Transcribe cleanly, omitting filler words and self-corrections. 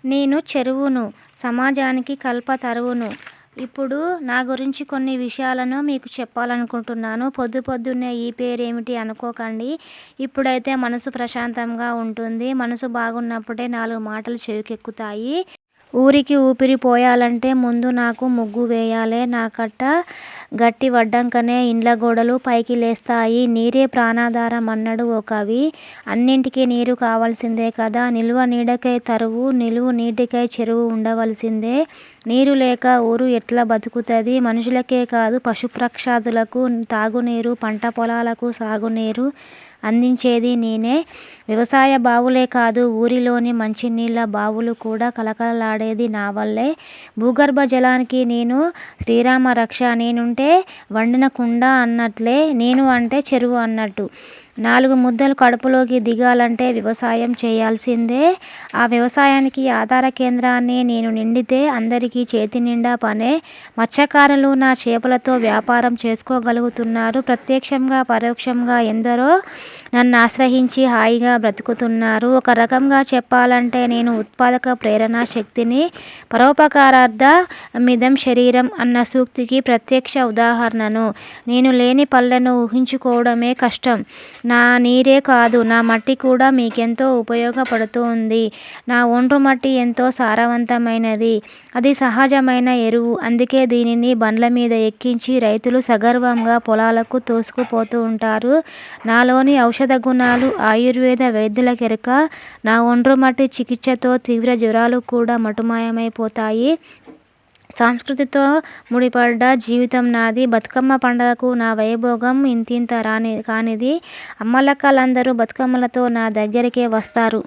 నేను చెరువును, సమాజానికి కల్పతరువును. ఇప్పుడు నా గురించి కొన్ని విషయాలను మీకు చెప్పాలనుకుంటున్నాను. పొద్దున్నే ఈ పేరేమిటి అనుకోకండి. ఇప్పుడైతే మనసు ప్రశాంతంగా ఉంటుంది. మనసు బాగున్నప్పుడే 4 మాటలు చెవికెక్కుతాయి. ఊరికి ఊపిరి పోయాలంటే ముందు నాకు ముగ్గు వేయాలే. నా కట్ట గట్టి వడ్డంకనే ఇండ్ల గోడలు పైకి లేస్తాయి. నీరే ప్రాణాధారం అన్నాడు ఓ కవి. అన్నింటికీ నీరు కావాల్సిందే కదా. నిలువ నీడకై తరువు, నిలువు నీటికై చెరువు ఉండవలసిందే. నీరు లేక ఊరు ఎట్లా బతుకుతది? మనుషులకే కాదు పశుపక్షాదులకు తాగునీరు, పంట పొలాలకు సాగునీరు అందించేది నేనే. వ్యవసాయ బావులే కాదు ఊరిలోని మంచినీళ్ళ బావులు కూడా కళకళలాడేది నా వల్లే. భూగర్భ జలానికి నేను శ్రీరామ రక్ష. నేనుంటే వండిన కుండ అన్నట్లే, నేను అంటే చెరువు అన్నట్టు. 4 ముద్దలు కడుపులోకి దిగాలంటే వ్యవసాయం చేయాల్సిందే. ఆ వ్యవసాయానికి ఆధార కేంద్రాన్ని నేను నిండితే అందరికీ చేతినిండా పనే. మత్స్యకారులు నా చేపలతో వ్యాపారం చేసుకోగలుగుతున్నారు. ప్రత్యక్షంగా పరోక్షంగా ఎందరో నన్ను ఆశ్రయించి హాయిగా బ్రతుకుతున్నారు. ఒక రకంగా చెప్పాలంటే నేను ఉత్పాదక ప్రేరణా శక్తిని. పరోపకారార్థ మిదం శరీరం అన్న సూక్తికి ప్రత్యక్ష ఉదాహరణను. నేను లేని పల్లెను ఊహించుకోవడమే కష్టం. నా నీరే కాదు నా మట్టి కూడా మీకెంతో ఉపయోగపడుతోంది. నా ఒండ్రు మట్టి ఎంతో సారవంతమైనది. అది సహజమైన ఎరువు. అందుకే దీనిని బండ్ల మీద ఎక్కించి రైతులు సగర్వంగా పొలాలకు తోసుకుపోతూ ఉంటారు. నాలోని ఔషధ గుణాలు ఆయుర్వేద వైద్యులకెరుక. నా ఒండ్రు మట్టి చికిత్సతో తీవ్ర జ్వరాలు కూడా మటుమాయమైపోతాయి. సంస్కృతితో ముడిపడ్డ జీవితం నాది. బతుకమ్మ పండగకు నా వైభోగం ఇంతింత కానిది. అమ్మలక్కలందరూ బతుకమ్మలతో నా దగ్గరికే వస్తారు.